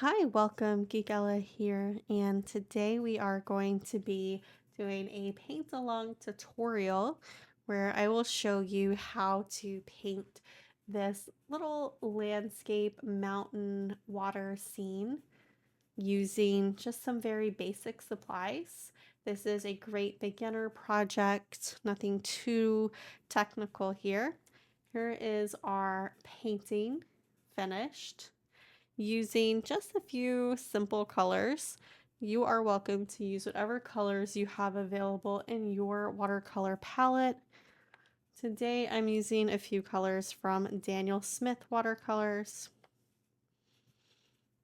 Hi, welcome. Geekella here, and today we are going to be doing a paint along tutorial where I will show you how to paint this little landscape mountain water scene using just some very basic supplies. This is a great beginner project, nothing too technical here. Here is our painting finished. Using just a few simple colors, you are welcome to use whatever colors you have available in your watercolor palette. Today I'm using a few colors from Daniel Smith watercolors.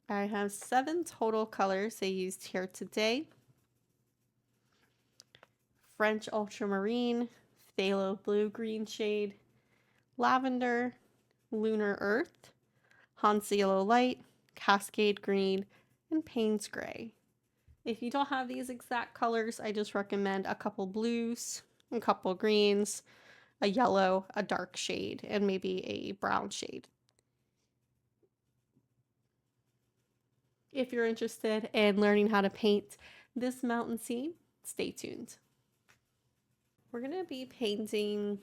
I have 7 total colors I used here today. French ultramarine, phthalo blue-green shade, lavender, lunar earth, Hansa yellow light, cascade green, and Payne's gray. If you don't have these exact colors, I just recommend a couple blues, a couple greens, a yellow, a dark shade, and maybe a brown shade. If you're interested in learning how to paint this mountain scene, stay tuned. We're going to be painting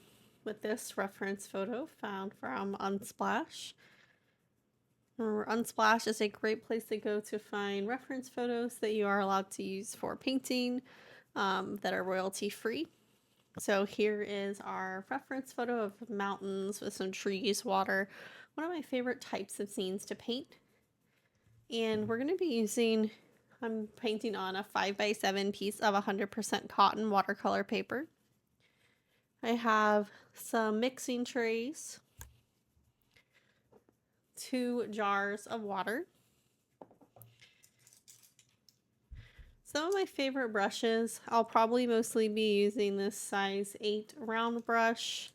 with this reference photo found from Unsplash. Unsplash is a great place to go to find reference photos that you are allowed to use for painting that are royalty free. So here is our reference photo of mountains with some trees, water, one of my favorite types of scenes to paint. And we're going to be using, I'm painting on a 5x7 piece of 100% cotton watercolor paper. I have some mixing trays, 2 jars of water, some of my favorite brushes. I'll probably mostly be using this size 8 round brush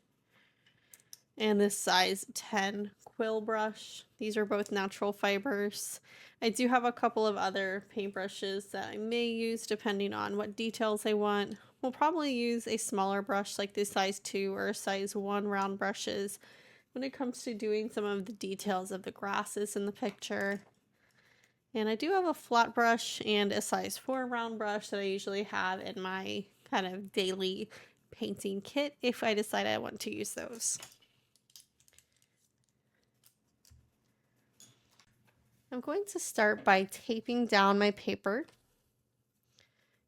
and this size 10 quill brush. These are both natural fibers. I do have a couple of other paintbrushes that I may use depending on what details I want. We'll probably use a smaller brush like the size 2 or size 1 round brushes when it comes to doing some of the details of the grasses in the picture. And I do have a flat brush and a size 4 round brush that I usually have in my kind of daily painting kit if I decide I want to use those. I'm going to start by taping down my paper.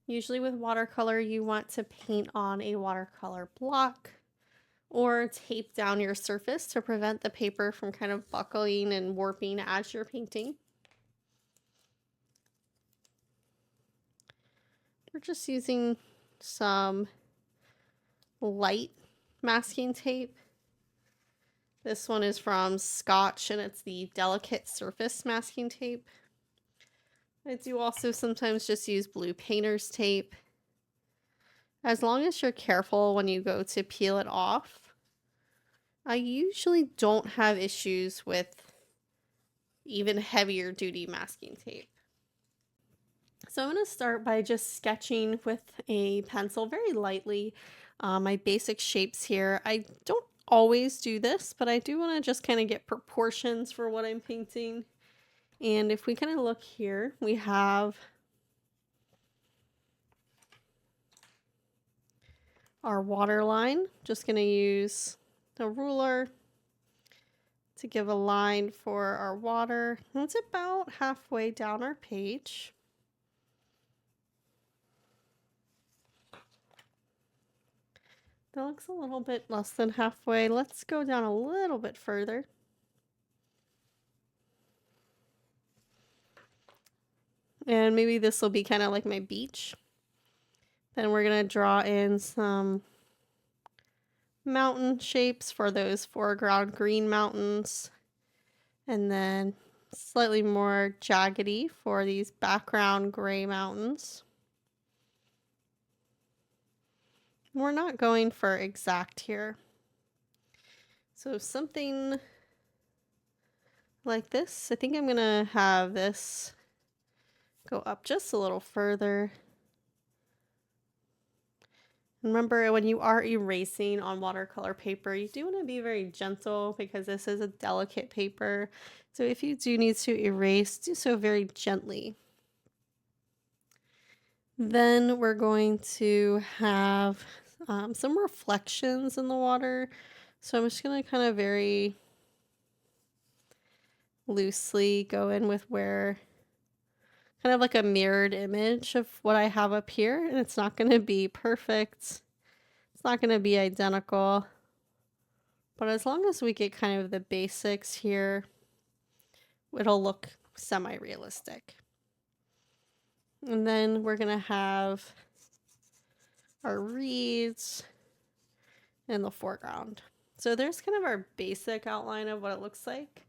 Usually with watercolor, you want to paint on a watercolor block or tape down your surface to prevent the paper from kind of buckling and warping as you're painting. We're just using some light masking tape. This one is from Scotch and it's the Delicate Surface Masking Tape. I do also sometimes just use blue painter's tape. As long as you're careful when you go to peel it off, I usually don't have issues with even heavier duty masking tape. So I'm going to start by just sketching with a pencil very lightly my basic shapes here. I don't always do this, but I do want to just kind of get proportions for what I'm painting. And if we kind of look here, we have our water line. Just going to use the ruler to give a line for our water. It's about halfway down our page. That looks a little bit less than halfway. Let's go down a little bit further. And maybe this will be kind of like my beach. Then we're going to draw in some mountain shapes for those foreground green mountains. And then slightly more jaggedy for these background gray mountains. We're not going for exact here. So something like this. I think I'm going to have this go up just a little further. Remember, when you are erasing on watercolor paper, you do want to be very gentle because this is a delicate paper. So if you do need to erase, do so very gently. Then we're going to have some reflections in the water. So I'm just going to kind of very loosely go in with where, kind of like a mirrored image of what I have up here. And it's not going to be perfect. It's not going to be identical. But as long as we get kind of the basics here, it'll look semi-realistic. And then we're going to have our reeds in the foreground. So there's kind of our basic outline of what it looks like.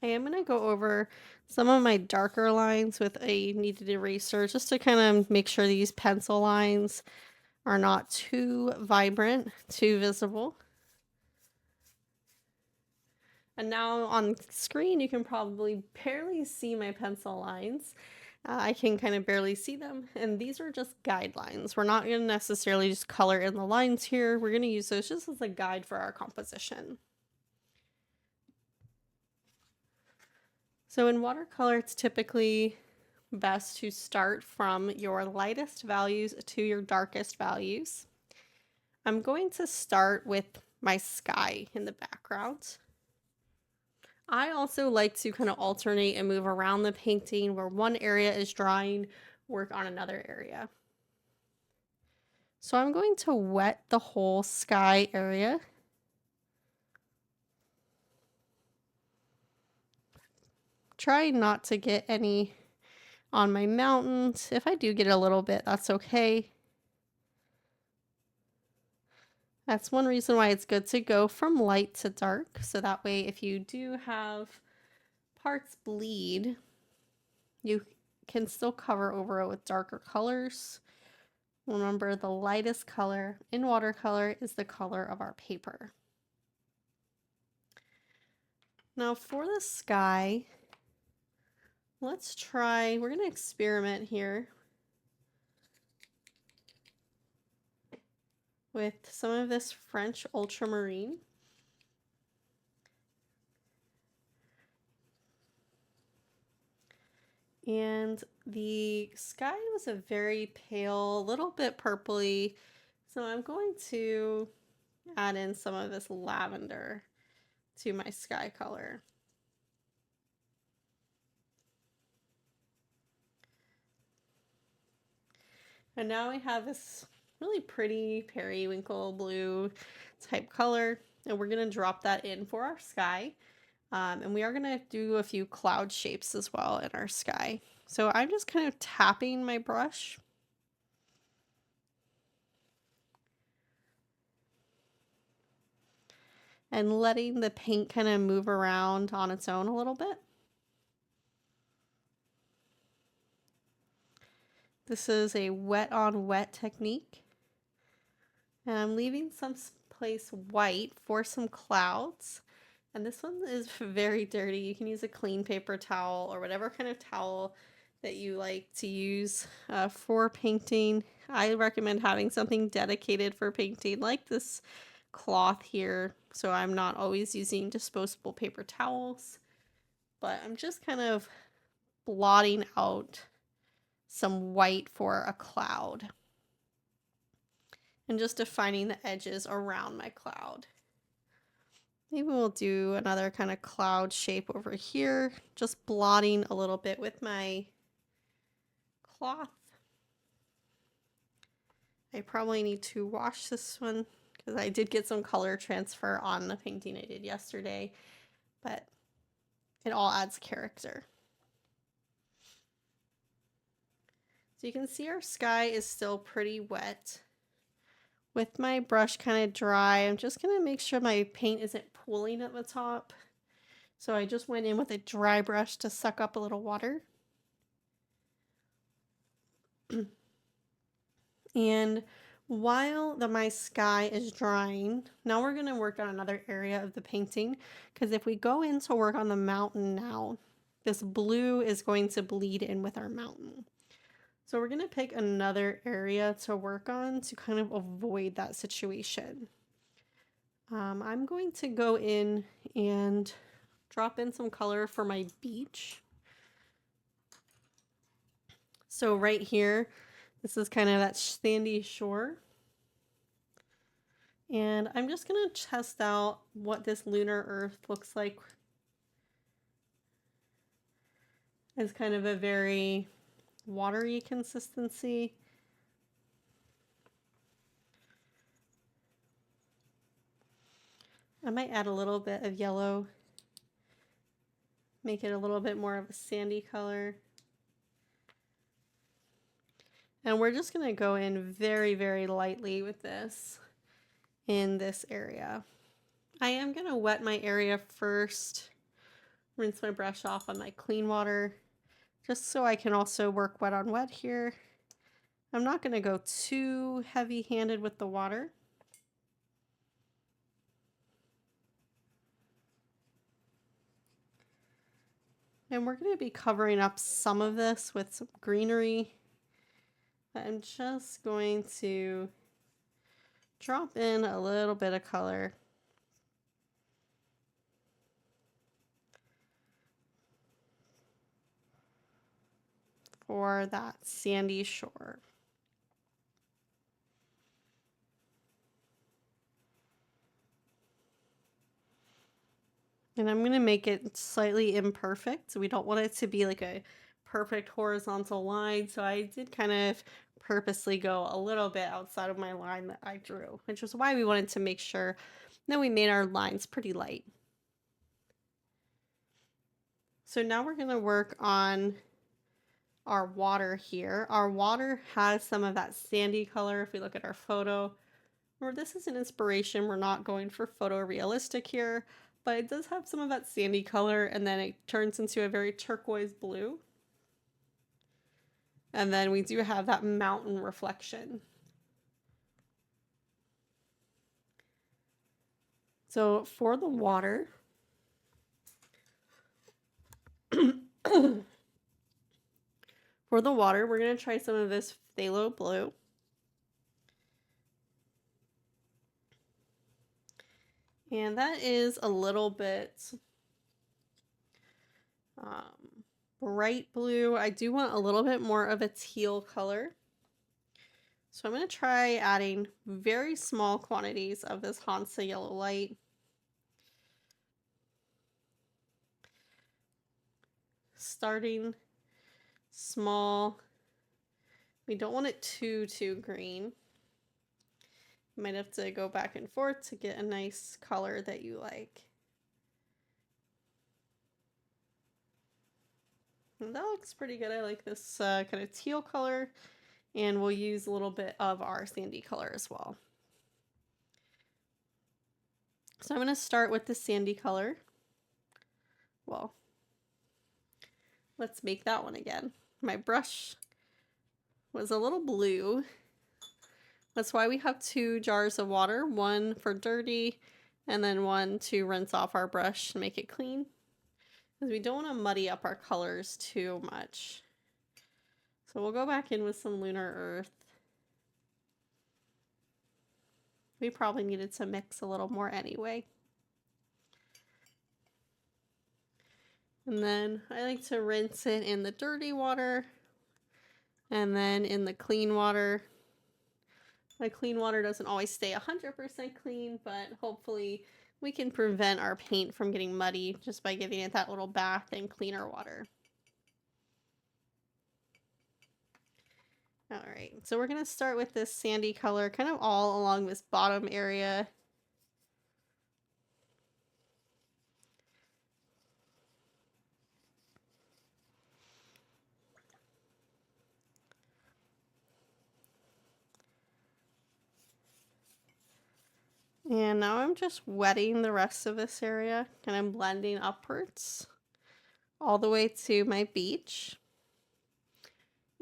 I am going to go over some of my darker lines with a kneaded eraser just to kind of make sure these pencil lines are not too vibrant, too visible. And now on screen, you can probably barely see my pencil lines. I can kind of barely see them. And these are just guidelines. We're not going to necessarily just color in the lines here. We're going to use those just as a guide for our composition. So in watercolor, it's typically best to start from your lightest values to your darkest values. I'm going to start with my sky in the background. I also like to kind of alternate and move around the painting where one area is drying, work on another area. So I'm going to wet the whole sky area. Try not to get any on my mountains. If I do get a little bit, that's okay. That's one reason why it's good to go from light to dark. So that way, if you do have parts bleed, you can still cover over it with darker colors. Remember, the lightest color in watercolor is the color of our paper. Now for the sky, we're going to experiment here with some of this French ultramarine. And the sky was a very pale, little bit purpley. So I'm going to add in some of this lavender to my sky color. And now we have this really pretty periwinkle blue type color, and we're going to drop that in for our sky. And we are going to do a few cloud shapes as well in our sky. So I'm just kind of tapping my brush. And letting the paint kind of move around on its own a little bit. This is a wet on wet technique. And I'm leaving some place white for some clouds. And this one is very dirty. You can use a clean paper towel or whatever kind of towel that you like to use for painting. I recommend having something dedicated for painting like this cloth here. So I'm not always using disposable paper towels. But I'm just kind of blotting out some white for a cloud. And just defining the edges around my cloud. Maybe we'll do another kind of cloud shape over here, just blotting a little bit with my cloth. I probably need to wash this one because I did get some color transfer on the painting I did yesterday, but it all adds character. So you can see our sky is still pretty wet. With my brush kind of dry, I'm just going to make sure my paint isn't pooling at the top. So I just went in with a dry brush to suck up a little water. And while my sky is drying, now we're going to work on another area of the painting, because if we go in to work on the mountain now, this blue is going to bleed in with our mountain. So we're going to pick another area to work on to kind of avoid that situation. I'm going to go in and drop in some color for my beach. So right here, this is kind of that sandy shore. And I'm just going to test out what this lunar earth looks like. It's kind of a very watery consistency. I might add a little bit of yellow, make it a little bit more of a sandy color. And we're just going to go in very, very lightly with this in this area. I am going to wet my area first, rinse my brush off on my clean water, just so I can also work wet on wet here. I'm not going to go too heavy-handed with the water. And we're going to be covering up some of this with some greenery. I'm just going to drop in a little bit of color. For that sandy shore. And I'm going to make it slightly imperfect. So we don't want it to be like a perfect horizontal line. So I did kind of purposely go a little bit outside of my line that I drew, which was why we wanted to make sure that we made our lines pretty light. So now we're going to work on our water here. Our water has some of that sandy color. If we look at our photo, or this is an inspiration, we're not going for photorealistic here, but it does have some of that sandy color, and then it turns into a very turquoise blue. And then we do have that mountain reflection. So for the water, we're going to try some of this phthalo blue. And that is a little bit bright blue. I do want a little bit more of a teal color. So I'm going to try adding very small quantities of this Hansa yellow light. Starting small. We don't want it too green. You might have to go back and forth to get a nice color that you like. And that looks pretty good. I like this kind of teal color, and we'll use a little bit of our sandy color as well. So I'm going to start with the sandy color. Well, let's make that one again. My brush was a little blue. That's why we have 2 jars of water, one for dirty and then one to rinse off our brush to make it clean. Because we don't want to muddy up our colors too much. So we'll go back in with some lunar earth. We probably needed to mix a little more anyway. And then I like to rinse it in the dirty water and then in the clean water. My clean water doesn't always stay 100% clean, but hopefully we can prevent our paint from getting muddy just by giving it that little bath in cleaner water. All right, so we're going to start with this sandy color kind of all along this bottom area. And now I'm just wetting the rest of this area, and I'm blending upwards all the way to my beach.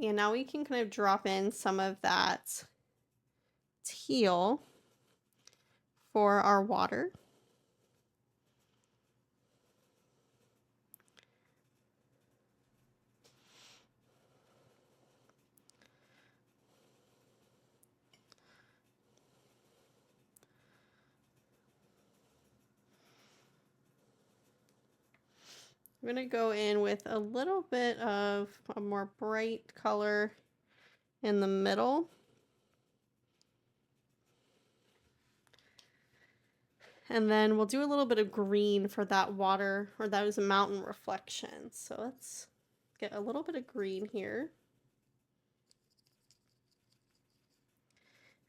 And now we can kind of drop in some of that teal for our water. I'm going to go in with a little bit of a more bright color in the middle. And then we'll do a little bit of green for that water or those mountain reflections. So let's get a little bit of green here.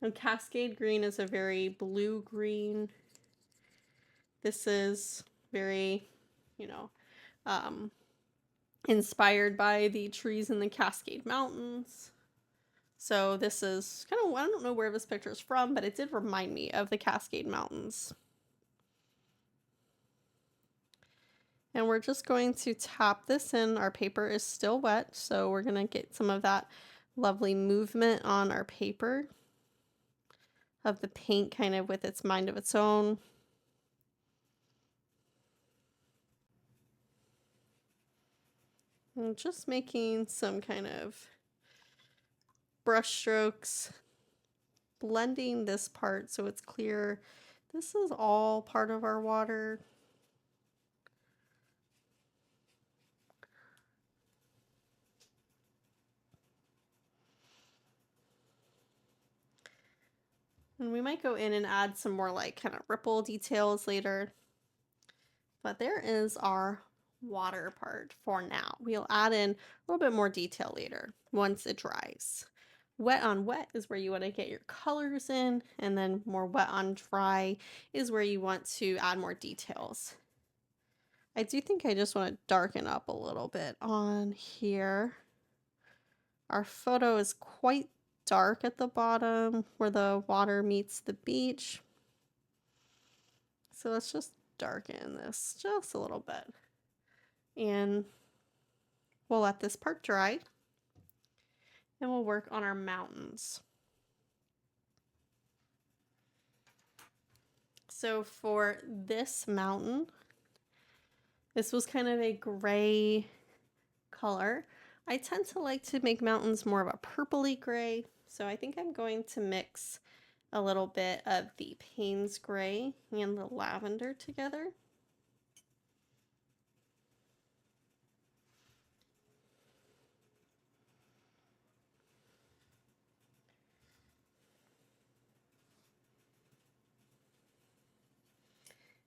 And Cascade green is a very blue green. This is very, inspired by the trees in the Cascade Mountains. So this is kind of, I don't know where this picture is from, but it did remind me of the Cascade Mountains. And we're just going to tap this in. Our paper is still wet, so we're going to get some of that lovely movement on our paper of the paint kind of with its mind of its own. And just making some kind of brush strokes, blending this part so it's clear. This is all part of our water. And we might go in and add some more like kind of ripple details later. But there is our water part for now. We'll add in a little bit more detail later once it dries. Wet on wet is where you want to get your colors in, and then more wet on dry is where you want to add more details. I do think I just want to darken up a little bit on here. Our photo is quite dark at the bottom where the water meets the beach. So let's just darken this just a little bit. And we'll let this part dry. And we'll work on our mountains. So for this mountain, this was kind of a gray color. I tend to like to make mountains more of a purpley gray. So I think I'm going to mix a little bit of the Payne's gray and the lavender together.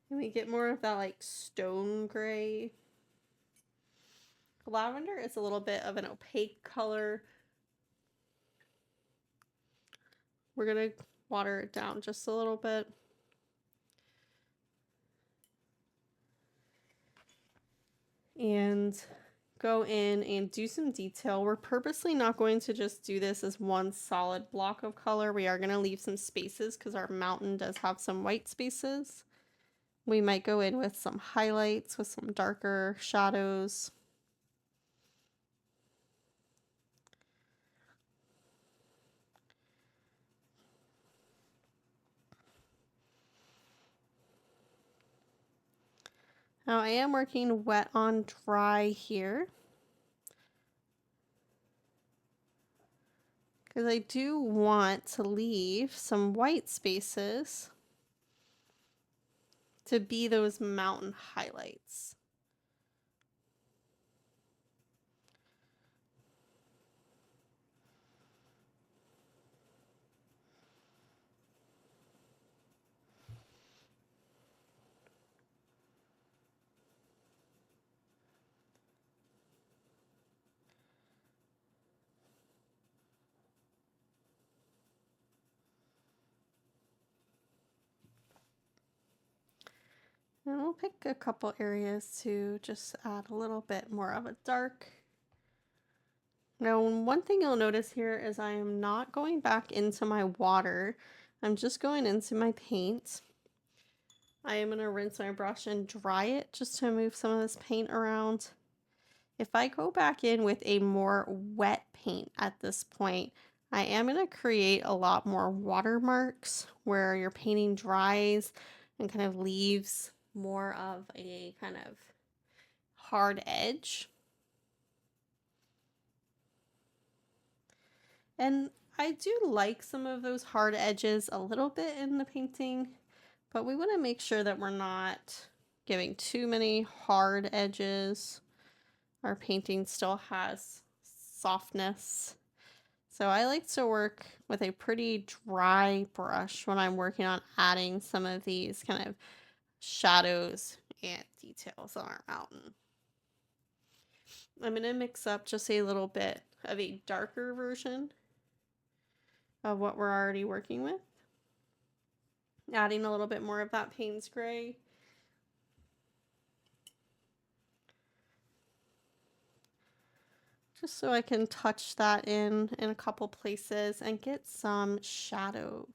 And we get more of that like stone gray. Lavender is a little bit of an opaque color. We're going to water it down just a little bit. And go in and do some detail. We're purposely not going to just do this as one solid block of color. We are going to leave some spaces because our mountain does have some white spaces. We might go in with some highlights with some darker shadows. Now I am working wet on dry here, because I do want to leave some white spaces to be those mountain highlights. And we'll pick a couple areas to just add a little bit more of a dark. Now, one thing you'll notice here is I am not going back into my water. I'm just going into my paint. I am going to rinse my brush and dry it just to move some of this paint around. If I go back in with a more wet paint at this point, I am going to create a lot more watermarks where your painting dries and kind of leaves more of a kind of hard edge. And I do like some of those hard edges a little bit in the painting, but we want to make sure that we're not giving too many hard edges. Our painting still has softness. So I like to work with a pretty dry brush when I'm working on adding some of these kind of shadows and details on our mountain. I'm going to mix up just a little bit of a darker version of what we're already working with. Adding a little bit more of that Payne's gray. Just so I can touch that in a couple places and get some shadow.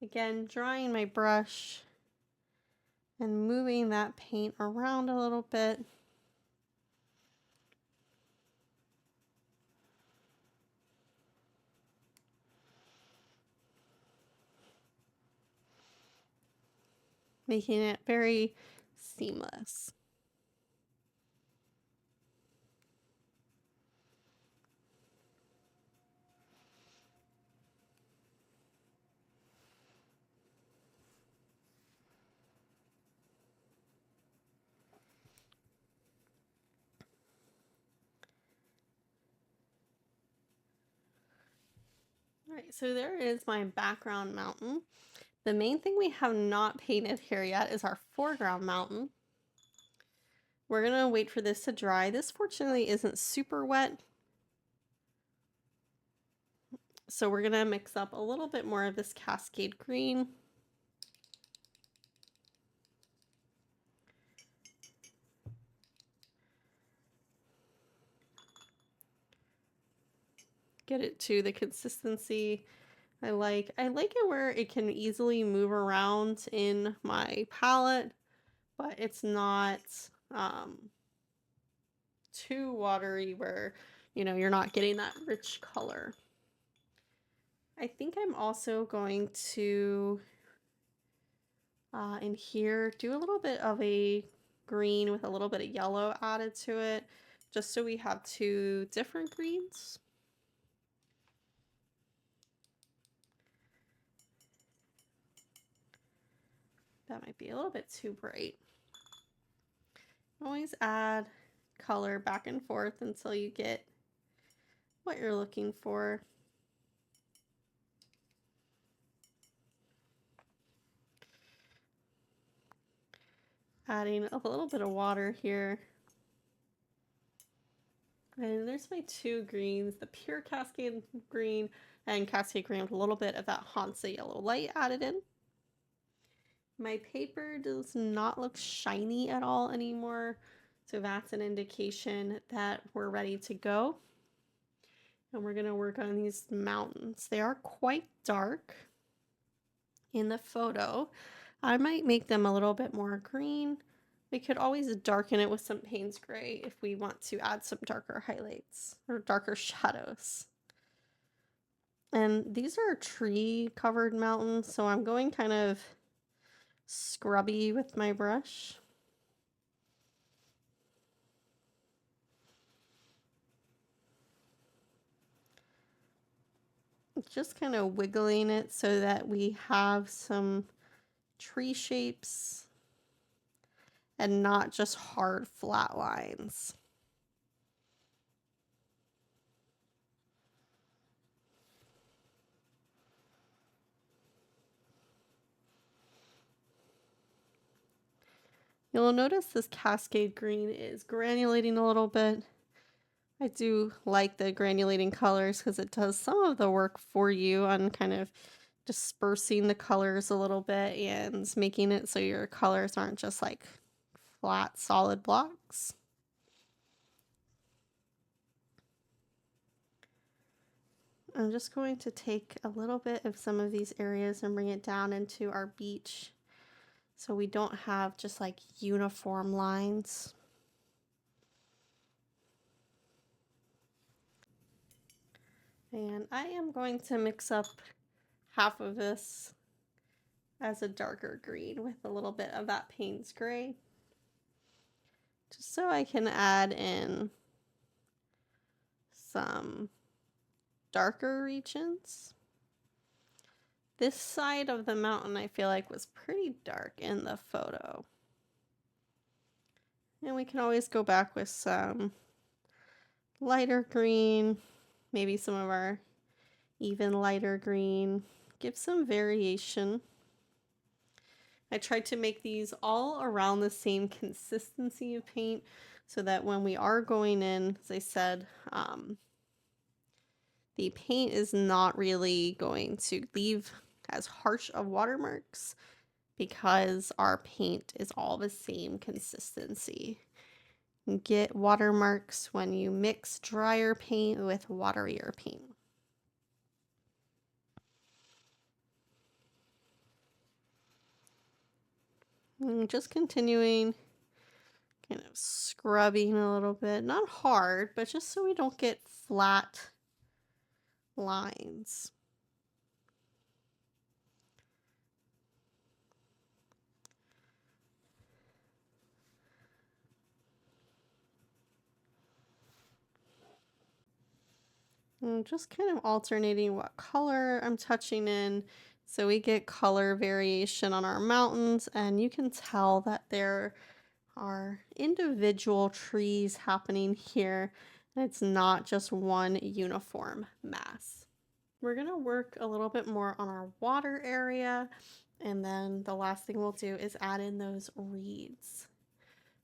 Again, drying my brush and moving that paint around a little bit. Making it very seamless. All right, so there is my background mountain. The main thing we have not painted here yet is our foreground mountain. We're gonna wait for this to dry. This fortunately isn't super wet, so we're gonna mix up a little bit more of this Cascade green. Get it to the consistency I like. I like it where it can easily move around in my palette, but it's not too watery where, you know, you're not getting that rich color. I think I'm also going to, in here, do a little bit of a green with a little bit of yellow added to it, just so we have two different greens. That might be a little bit too bright. Always add color back and forth until you get what you're looking for. Adding a little bit of water here. And there's my two greens, the pure Cascade green and Cascade green with a little bit of that Hansa yellow light added in. My paper does not look shiny at all anymore, so that's an indication that we're ready to go. And we're going to work on these mountains. They are quite dark in the photo. I might make them a little bit more green. We could always darken it with some Payne's gray if we want to add some darker highlights or darker shadows. And these are tree covered mountains, so I'm going kind of scrubby with my brush. Just kind of wiggling it so that we have some tree shapes and not just hard flat lines. You'll notice this Cascade green is granulating a little bit. I do like the granulating colors because it does some of the work for you on kind of dispersing the colors a little bit and making it so your colors aren't just like flat solid blocks. I'm just going to take a little bit of some of these areas and bring it down into our beach so we don't have just like uniform lines. And I am going to mix up half of this as a darker green with a little bit of that Payne's gray, just so I can add in some darker regions. This side of the mountain I feel like was pretty dark in the photo. And we can always go back with some lighter green, maybe some of our even lighter green. Give some variation. I tried to make these all around the same consistency of paint so that when we are going in, as I said, the paint is not really going to leave as harsh of watermarks because our paint is all the same consistency. You get watermarks when you mix drier paint with waterier paint. And just continuing, kind of scrubbing a little bit, not hard, but just so we don't get flat lines. And just kind of alternating what color I'm touching in so we get color variation on our mountains, and you can tell that there are individual trees happening here, and it's not just one uniform mass. We're going to work a little bit more on our water area, and then the last thing we'll do is add in those reeds.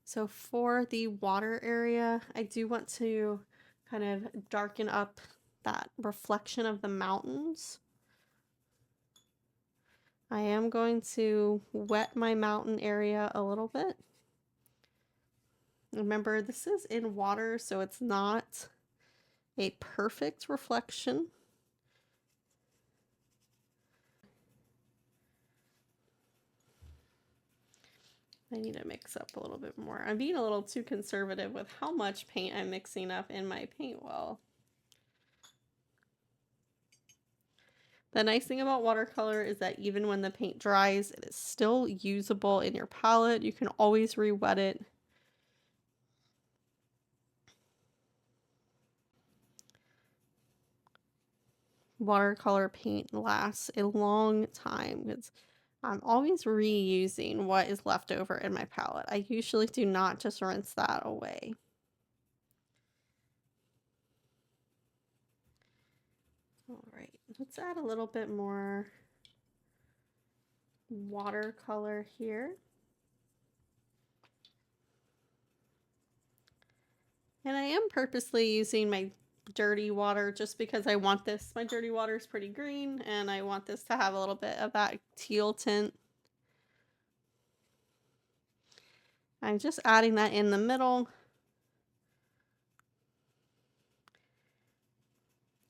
So for the water area, I do want to kind of darken up that reflection of the mountains. I am going to wet my mountain area a little bit. Remember, this is in water, so it's not a perfect reflection. I need to mix up a little bit more. I'm being a little too conservative with how much paint I'm mixing up in my paint well. The nice thing about watercolor is that even when the paint dries, it is still usable in your palette. You can always re-wet it. Watercolor paint lasts a long time because I'm always reusing what is left over in my palette. I usually do not just rinse that away. All right, let's add a little bit more watercolor here. And I am purposely using my dirty water just because I want this. My dirty water is pretty green and I want this to have a little bit of that teal tint. I'm just adding that in the middle.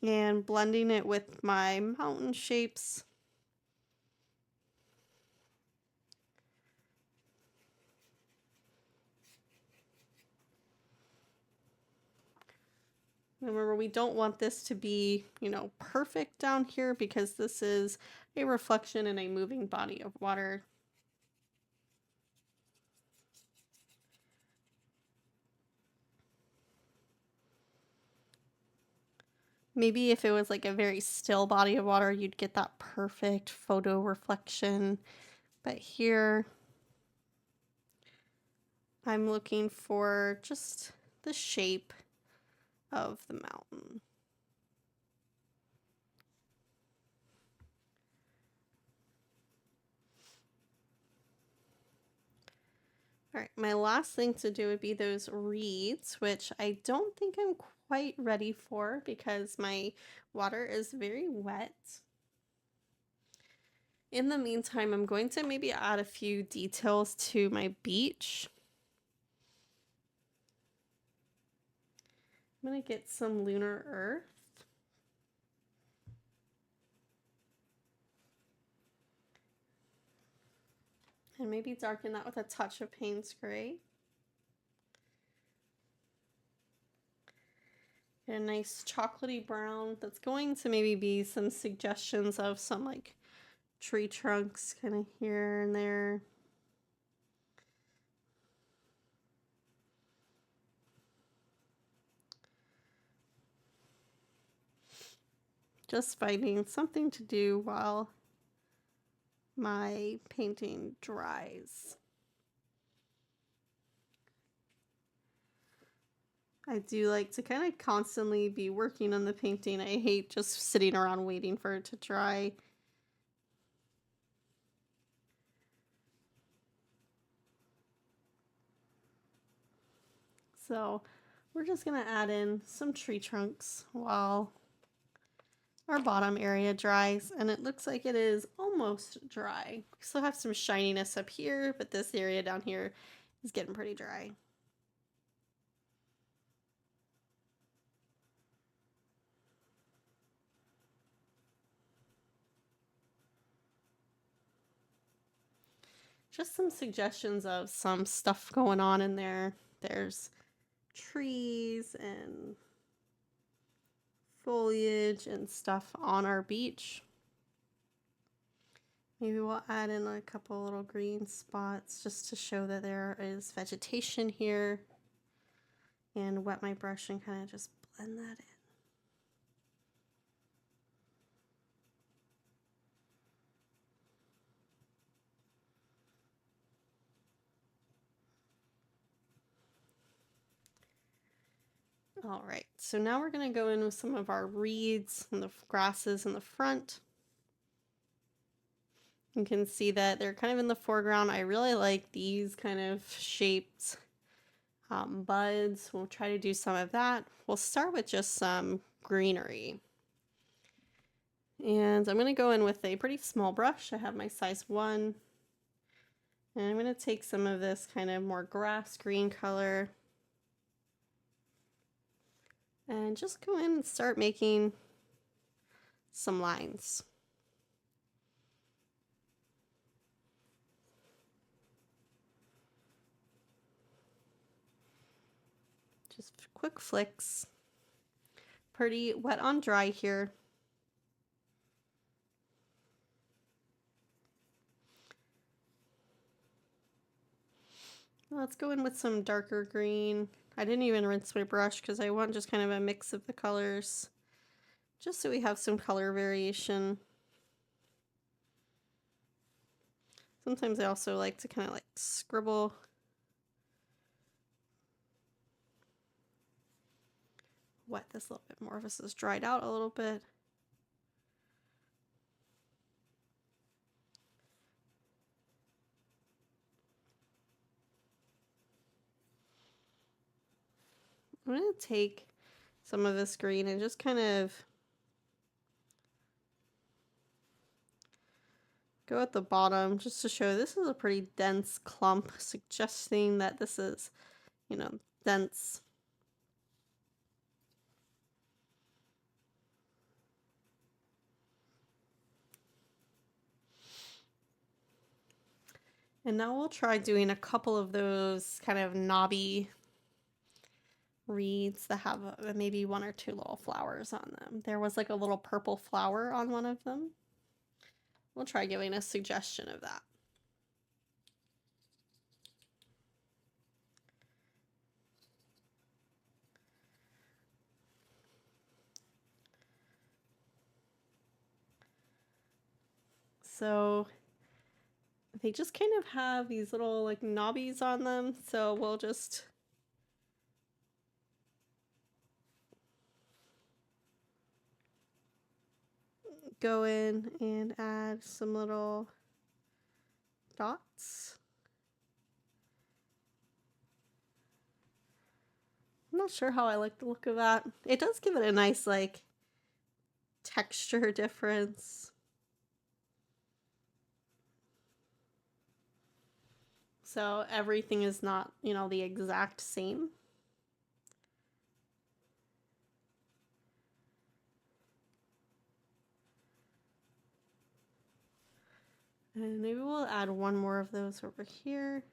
And blending it with my mountain shapes. Remember, we don't want this to be, perfect down here because this is a reflection in a moving body of water. Maybe if it was like a very still body of water, you'd get that perfect photo reflection. But here, I'm looking for just the shape of the mountain. All right, my last thing to do would be those reeds, which I don't think I'm quite ready for because my water is very wet. In the meantime, I'm going to maybe add a few details to my beach. I'm going to get some lunar earth. And maybe darken that with a touch of Payne's Gray. Get a nice chocolatey brown that's going to maybe be some suggestions of some like tree trunks kind of here and there. Just finding something to do while my painting dries. I do like to kind of constantly be working on the painting. I hate just sitting around waiting for it to dry. So we're just gonna add in some tree trunks while our bottom area dries, and it looks like it is almost dry. We still have some shininess up here, but this area down here is getting pretty dry. Just some suggestions of some stuff going on in there. There's trees and foliage and stuff on our beach. Maybe we'll add in a couple little green spots just to show that there is vegetation here, and wet my brush and kind of just blend that in. All right, so now we're going to go in with some of our reeds and the grasses in the front. You can see that they're kind of in the foreground. I really like these kind of shaped buds. We'll try to do some of that. We'll start with just some greenery. And I'm going to go in with a pretty small brush. I have my size 1. And I'm going to take some of this kind of more grass green color and just go in and start making some lines. Just quick flicks. Pretty wet on dry here. Let's go in with some darker green. I didn't even rinse my brush because I want just kind of a mix of the colors, just so we have some color variation. Sometimes I also like to kind of like scribble. Wet this a little bit more. This is dried out a little bit. I'm going to take some of this green and just kind of go at the bottom just to show this is a pretty dense clump, suggesting that this is, you know, dense. And now we'll try doing a couple of those kind of knobby reeds that have maybe 1 or 2 little flowers on them. There was like a little purple flower on one of them. We'll try giving a suggestion of that. So they just kind of have these little like knobbies on them, so we'll just go in and add some little dots. I'm not sure how I like the look of that. It does give it a nice like texture difference. So everything is not, you know, the exact same. And maybe we'll add 1 more of those over here.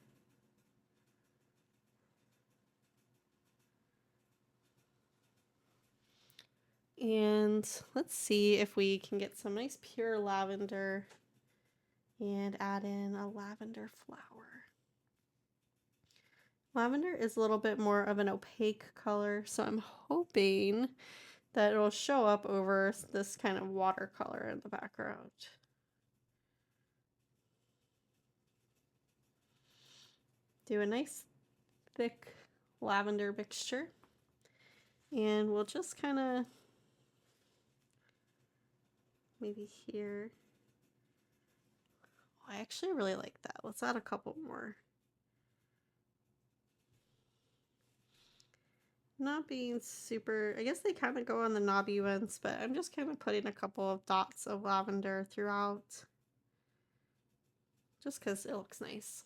And let's see if we can get some nice pure lavender and add in a lavender flower. Lavender is a little bit more of an opaque color, so I'm hoping that it'll show up over this kind of watercolor in the background. do a nice thick lavender mixture. And we'll just kind of maybe here. Oh, I actually really like that. Let's add a couple more. Not being super, I guess they kind of go on the knobby ones, but I'm just kind of putting a couple of dots of lavender throughout just because it looks nice.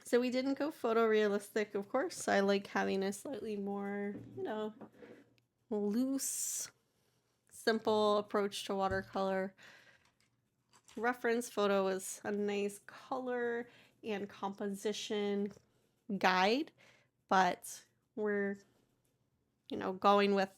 So we didn't go photorealistic, of course. I like having a slightly more, you know, loose, simple approach to watercolor. Reference photo is a nice color and composition guide, but we're, you know, going with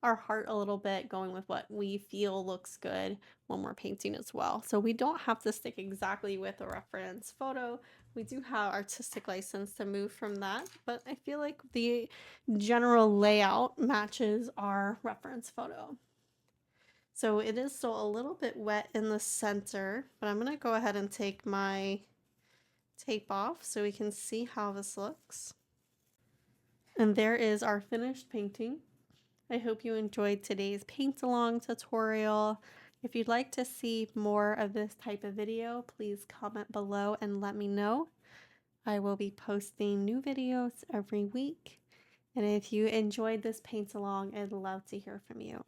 our heart a little bit, going with what we feel looks good when we're painting as well. So we don't have to stick exactly with a reference photo. We do have artistic license to move from that, but I feel like the general layout matches our reference photo. So it is still a little bit wet in the center, but I'm gonna go ahead and take my tape off so we can see how this looks. And there is our finished painting. I hope you enjoyed today's paint along tutorial. If you'd like to see more of this type of video, please comment below and let me know. I will be posting new videos every week. And if you enjoyed this paint along, I'd love to hear from you.